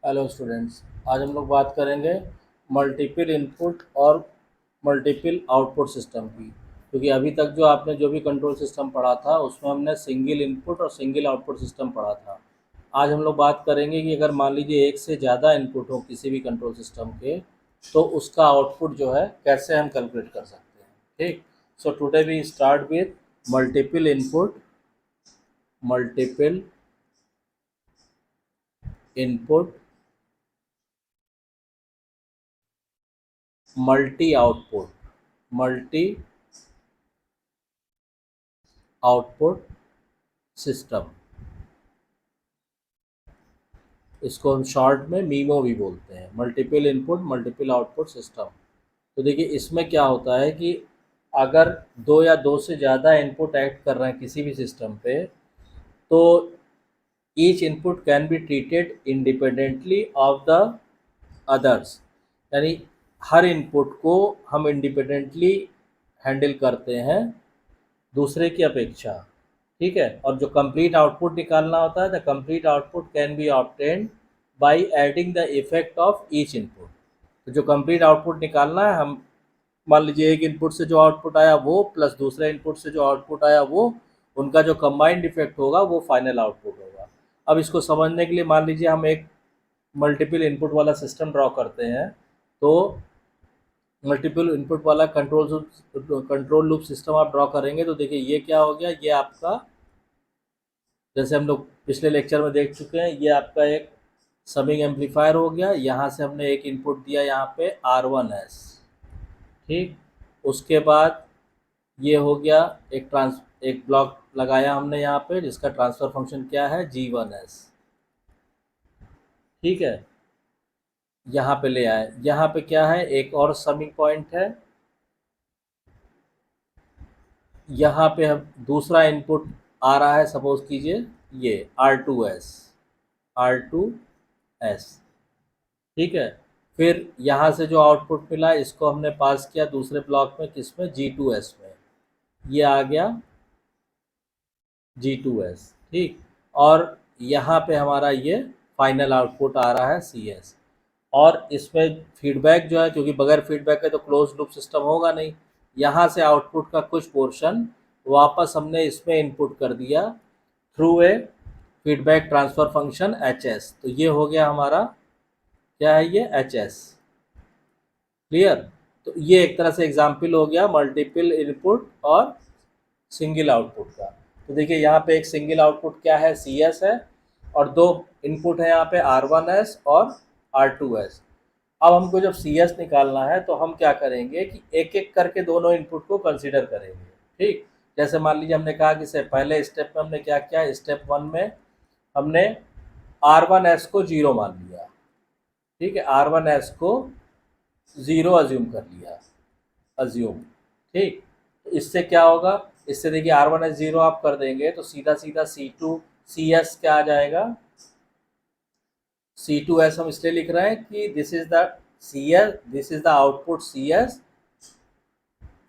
Hello students, आज हम लोग बात करेंगे मल्टीपल इनपुट और मल्टीपल आउटपुट सिस्टम की। क्योंकि अभी तक जो आपने जो भी कंट्रोल सिस्टम पढ़ा था उसमें हमने सिंगल इनपुट और सिंगल आउटपुट सिस्टम पढ़ा था। आज हम लोग बात करेंगे कि अगर मान लीजिए एक से ज़्यादा इनपुट हो किसी भी कंट्रोल सिस्टम के, तो उसका आउटपुट जो है कैसे हम कैलकुलेट कर सकते हैं। ठीक, so today we start with multiple input, multiple input, multi output, multi output system. इसको हम शॉर्ट में मीमो भी बोलते हैं, multiple input multiple output system. तो देखिए इसमें क्या होता है कि अगर दो या दो से ज़्यादा इनपुट एक्ट कर रहे हैं किसी भी सिस्टम पे, तो each input can be treated independently of the others. यानी हर इनपुट को हम इंडिपेंडेंटली हैंडल करते हैं दूसरे की अपेक्षा। ठीक है, और जो कंप्लीट आउटपुट निकालना होता है, the complete output can be obtained by adding the effect of each input. तो जो कंप्लीट आउटपुट निकालना है, हम मान लीजिए एक इनपुट से जो आउटपुट आया वो प्लस दूसरे इनपुट से जो आउटपुट आया वो, उनका जो कंबाइंड इफेक्ट होगा वो फाइनल आउटपुट होगा। अब इसको समझने के लिए मान लीजिए हम एक मल्टीपल इनपुट वाला सिस्टम ड्रॉ करते हैं। तो मल्टीपल इनपुट वाला कंट्रोल लूप सिस्टम आप ड्रॉ करेंगे तो देखिए ये क्या हो गया, ये आपका, जैसे हम लोग पिछले लेक्चर में देख चुके हैं, ये आपका एक समिंग एम्पलीफायर हो गया। यहाँ से हमने एक इनपुट दिया यहाँ पे R1S। ठीक, उसके बाद ये हो गया एक ब्लॉक लगाया हमने यहाँ पे जिसका ट्रांसफ़र फंक्शन क्या है, G1S। ठीक है, यहाँ पे ले आए, यहाँ पे क्या है, एक और समिंग पॉइंट है। यहाँ पे हम दूसरा इनपुट आ रहा है, सपोज कीजिए ये R2S, R2S। ठीक है, फिर यहाँ से जो आउटपुट मिला इसको हमने पास किया दूसरे ब्लॉक में, किसमें, G2S में। ये आ गया G2S। ठीक, और यहाँ पे हमारा ये फाइनल आउटपुट आ रहा है CS। और इसमें फीडबैक जो है, क्योंकि बगैर फीडबैक के तो क्लोज लूप सिस्टम होगा नहीं, यहाँ से आउटपुट का कुछ पोर्शन वापस हमने इसमें इनपुट कर दिया through a feedback transfer function HS। तो ये हो गया हमारा, क्या है ये, HS। क्लियर। तो ये एक तरह से एग्जाम्पल हो गया मल्टीपल इनपुट और सिंगल आउटपुट का। तो देखिए यहाँ पे एक सिंगल आउटपुट क्या है, CS है, और दो इनपुट है यहाँ पे R1S और R2S। अब हमको जब CS निकालना है तो हम क्या करेंगे कि एक एक करके दोनों इनपुट को कंसीडर करेंगे। ठीक, जैसे मान लीजिए हमने कहा कि पहले स्टेप में हमने क्या किया, स्टेप 1 में हमने R1S को 0 मान लिया। ठीक है, R1S को 0 अज्यूम कर लिया, अज्यूम। ठीक, तो इससे क्या होगा, इससे देखिए R1S 0 आप कर देंगे तो सीधा सीधा CS क्या आ जाएगा, C2S हम इसलिए लिख रहे हैं कि this is the CS, this is the output CS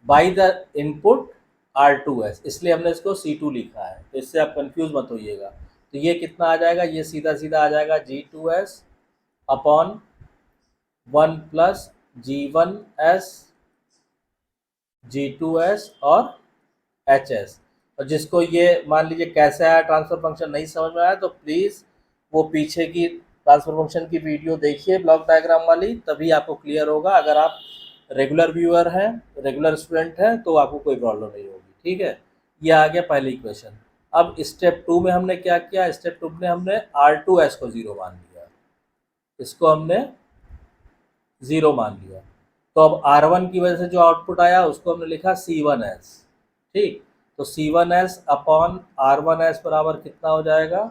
by the input R2S, इसलिए हमने इसको C2 लिखा है। तो इससे आप कंफ्यूज मत होइएगा। तो ये कितना आ जाएगा, ये सीधा सीधा आ जाएगा G2S upon 1 plus G1S, G2S और HS। और जिसको ये मान लीजिए कैसे आया ट्रांसफ़र फंक्शन नहीं समझ में आया तो प्लीज़ वो पीछे की ट्रांसफ़र फंक्शन की वीडियो देखिए ब्लॉक डायग्राम वाली, तभी आपको क्लियर होगा। अगर आप रेगुलर व्यूअर हैं, रेगुलर स्टूडेंट हैं, तो आपको कोई प्रॉब्लम नहीं होगी। ठीक है, ये आ गया पहली इक्वेशन। अब स्टेप 2 में हमने क्या किया, स्टेप 2 में हमने R2S को 0 मान लिया, इसको हमने 0 मान लिया। तो अब R1 की वजह से जो आउटपुट आया उसको हमने लिखा C1S। ठीक, तो C1S अपॉन R1S बराबर कितना हो जाएगा,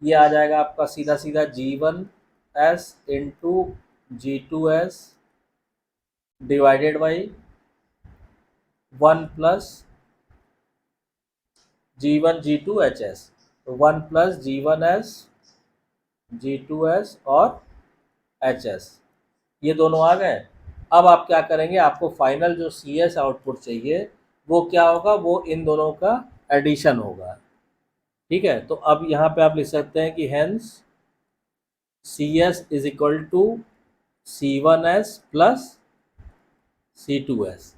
ये आ जाएगा आपका सीधा सीधा G1S into G2S divided by 1 plus G1 G2 HS। तो 1 प्लस G1S G2S और HS, ये दोनों आ गए। अब आप क्या करेंगे, आपको फाइनल जो CS आउटपुट चाहिए वो क्या होगा, वो इन दोनों का एडिशन होगा। ठीक है, तो अब यहाँ पे आप लिख सकते हैं कि hence CS is equal to C1S plus C2S।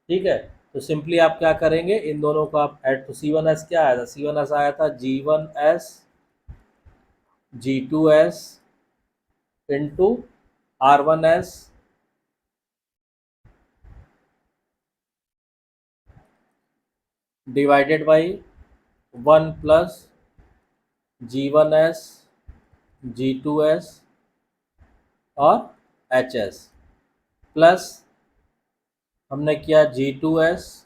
ठीक है, तो सिंपली आप क्या करेंगे, इन दोनों को आप ऐड, तो C1S क्या आया था, C1S आया था G1S G2S into R1S divided by 1 plus G1S G2S और HS प्लस हमने किया G2S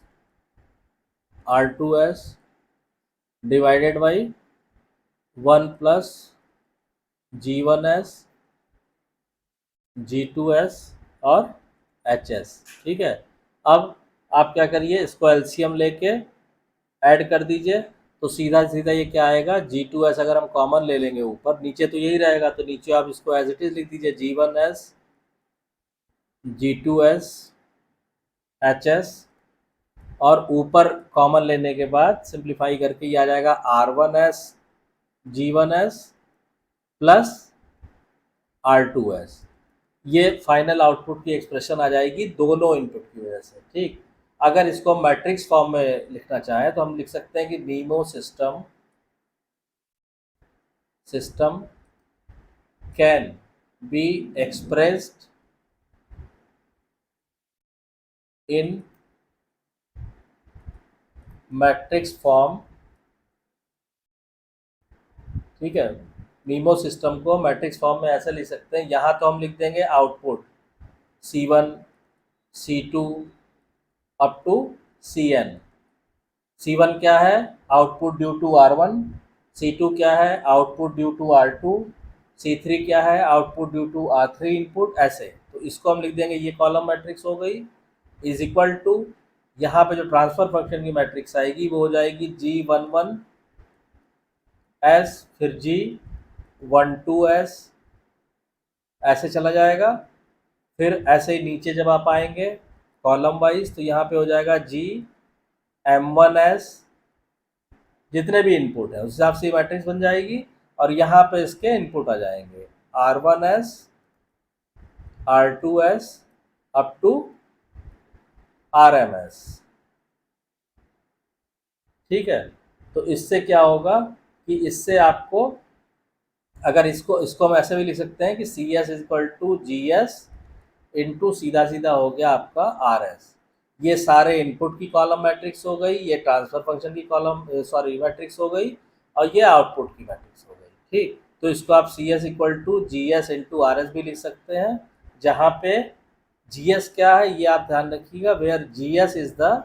R2S divided by 1 plus G1S G2S और HS। ठीक है, अब आप क्या करिए, इसको एलसीएम लेके ऐड कर दीजिए, तो सीधा सीधा ये क्या आएगा, G2S अगर हम कॉमन ले लेंगे ऊपर, नीचे तो यही रहेगा, तो नीचे आप इसको एज इट इज लिख दीजिए G1S G2S HS, और ऊपर कॉमन लेने के बाद सिंप्लीफाई करके ये आ जाएगा R1S G1S प्लस R2S। ये फाइनल आउटपुट की एक्सप्रेशन आ जाएगी दोनों इनपुट की वजह से। ठीक, अगर इसको मैट्रिक्स फॉर्म में लिखना चाहें तो हम लिख सकते हैं कि MIMO system can be expressed in matrix form. ठीक है, नीमो सिस्टम को मैट्रिक्स फॉर्म में ऐसे लिख सकते हैं, यहाँ तो हम लिख देंगे output C1 C2 up to Cn। C1 क्या है, output due to R1, C2 क्या है, output due to R2, C3 क्या है, output due to R3 input, ऐसे। तो इसको हम लिख देंगे, ये कॉलम मैट्रिक्स हो गई, इज इक्वल टू यहाँ पे जो ट्रांसफर फंक्शन की मैट्रिक्स आएगी वो हो जाएगी G11S फिर G12S, ऐसे चला जाएगा। फिर ऐसे ही नीचे जब आप आएंगे कॉलम वाइज, तो यहाँ पे हो जाएगा GM1S, जितने भी इनपुट है उस हिसाब से मैट्रिक्स बन जाएगी, और यहाँ पे इसके इनपुट आ जाएंगे R1S R2S up to RMS। ठीक है, तो इससे क्या होगा कि इससे आपको, अगर इसको हम ऐसे भी लिख सकते हैं कि CS is equal to GS into सीधा सीधा हो गया आपका RS। ये सारे इनपुट की कॉलम मैट्रिक्स हो गई, ये ट्रांसफर फंक्शन की कॉलम मैट्रिक्स हो गई, और ये आउटपुट की मैट्रिक्स हो गई। ठीक, तो इसको आप CS equal to GS into RS भी लिख सकते हैं, जहाँ पे GS क्या है ये आप ध्यान रखिएगा, where GS is the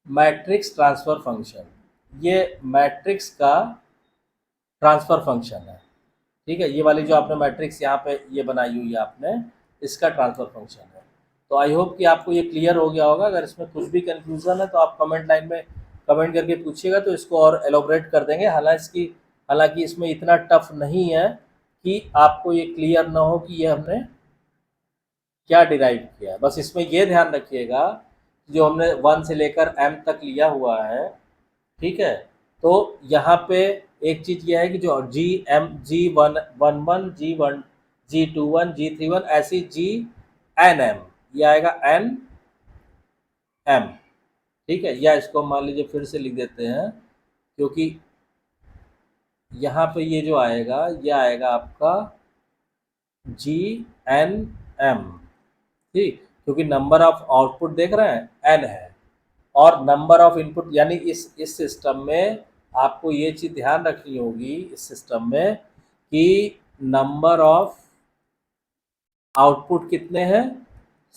matrix transfer function, ये मैट्रिक्स का ट्रांसफर फंक्शन है। ठीक है, ये वाली जो आपने मैट्रिक्स यहाँ पे ये बनाई हुई है आपने, इसका ट्रांसफर फंक्शन है। तो आई होप कि आपको ये क्लियर हो गया होगा। अगर इसमें कुछ भी कंफ्यूजन है तो आप कमेंट लाइन में कमेंट करके पूछिएगा, तो इसको और एलोबरेट कर देंगे। हालांकि इसमें इतना टफ नहीं है कि आपको ये क्लियर ना हो कि ये हमने क्या डिराइव किया है। बस इसमें ये ध्यान रखिएगा, जो हमने 1 से लेकर M तक लिया हुआ है, ठीक है, तो यहाँ पे एक चीज़ ये है कि जो G11 G1 G21 G31 ऐसी GNM ये आएगा NM। ठीक है, या इसको मान लीजिए फिर से लिख देते हैं, क्योंकि यहाँ पे ये जो आएगा ये आएगा आपका GNM। ठीक, क्योंकि नंबर ऑफ आउटपुट देख रहे हैं N है, और नंबर ऑफ इनपुट, यानी इस सिस्टम में आपको ये चीज़ ध्यान रखनी होगी इस सिस्टम में कि नंबर ऑफ आउटपुट कितने हैं,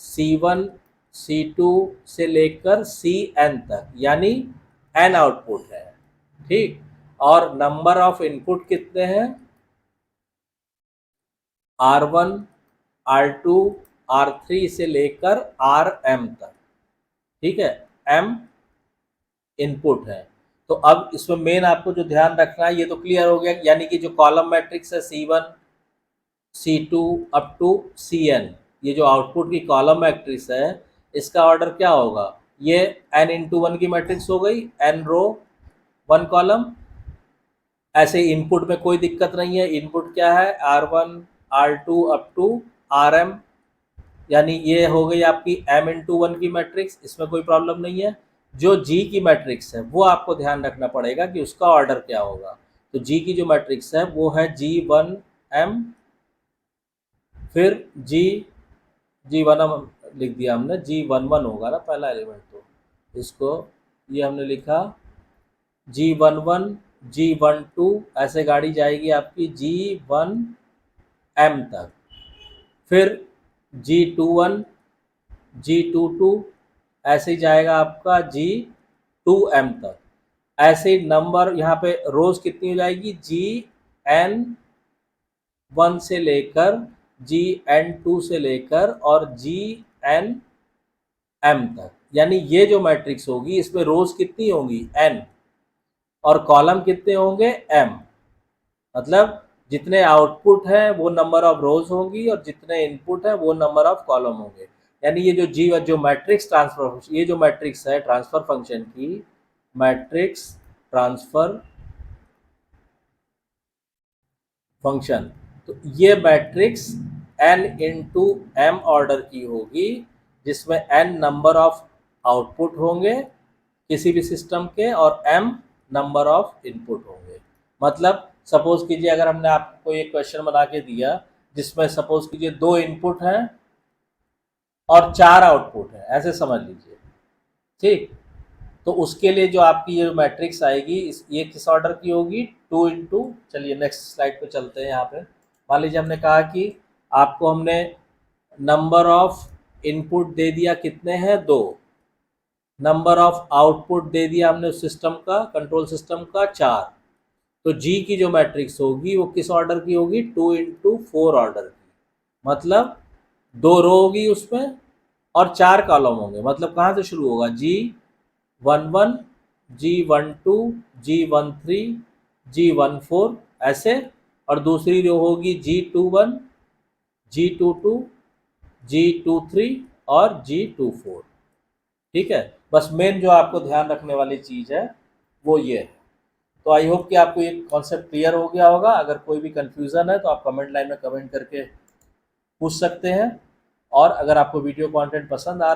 C1 C2 से लेकर Cn तक, यानी n आउटपुट है। ठीक, और नंबर ऑफ इनपुट कितने हैं, R1 R2 R3 से लेकर Rm तक। ठीक है, M इनपुट है। तो अब इसमें मेन आपको जो ध्यान रखना है, ये तो क्लियर हो गया, यानी कि जो कॉलम मैट्रिक्स है C1 C2 up to Cn, ये जो आउटपुट की कॉलम मैट्रिक्स है, इसका ऑर्डर क्या होगा, ये n इंटू 1 की मैट्रिक्स हो गई, n रो 1 कॉलम, ऐसे इनपुट में कोई दिक्कत नहीं है। इनपुट क्या है, R1 R2 up to Rm, यानी ये हो गई आपकी m×1 की मैट्रिक्स, इसमें कोई प्रॉब्लम नहीं है। जो G की मैट्रिक्स है वो आपको ध्यान रखना पड़ेगा कि उसका ऑर्डर क्या होगा। तो G की जो मैट्रिक्स है वो है G1m, फिर G1m लिख दिया हमने, G11 होगा ना पहला एलिमेंट, तो इसको ये हमने लिखा G11 G12, ऐसे गाड़ी जाएगी आपकी G1m तक, फिर G21 G22, ऐसे ही जाएगा आपका G2m तक। ऐसे ही नंबर यहाँ पे रोज कितनी हो जाएगी, Gn1 से लेकर Gn2 से लेकर और Gnm तक, यानी ये जो मैट्रिक्स होगी इसमें रोज कितनी होंगी, n, और कॉलम कितने होंगे, m। मतलब जितने आउटपुट हैं वो नंबर ऑफ रोज होंगी और जितने इनपुट हैं वो नंबर ऑफ कॉलम होंगे। यानी ये जो मैट्रिक्स ट्रांसफर, ये जो मैट्रिक्स है ट्रांसफर फंक्शन की, मैट्रिक्स ट्रांसफर फंक्शन, तो ये मैट्रिक्स n×m ऑर्डर की होगी, जिसमें n नंबर ऑफ आउटपुट होंगे किसी भी सिस्टम के और m नंबर ऑफ इनपुट होंगे। मतलब सपोज कीजिए अगर हमने आपको एक क्वेश्चन बना के दिया जिसमें सपोज कीजिए 2 इनपुट हैं और 4 आउटपुट हैं, ऐसे समझ लीजिए, ठीक। तो उसके लिए जो आपकी ये मैट्रिक्स आएगी ये किस ऑर्डर की होगी, 2 चलिए नेक्स्ट स्लाइड पे चलते हैं। यहाँ पे मान लीजिए हमने कहा कि आपको हमने नंबर ऑफ इनपुट दे दिया, कितने हैं, 2। नंबर ऑफ आउटपुट दे दिया हमने उस सिस्टम का, कंट्रोल सिस्टम का, 4। तो जी की जो मैट्रिक्स होगी वो किस ऑर्डर की होगी, 2×4 ऑर्डर की। मतलब 2 रो होगी उसमें और 4 कॉलम होंगे। मतलब कहाँ से शुरू होगा, G11 G12 G13 G14 ऐसे, और दूसरी रो होगी G21 G22 G23 और G24। ठीक है, बस मेन जो आपको ध्यान रखने वाली चीज़ है वो ये है। तो आई होप कि आपको ये कॉन्सेप्ट क्लियर हो गया होगा। अगर कोई भी कन्फ्यूज़न है तो आप कमेंट लाइन में कमेंट करके पूछ सकते हैं। और अगर आपको वीडियो कंटेंट पसंद आ रहा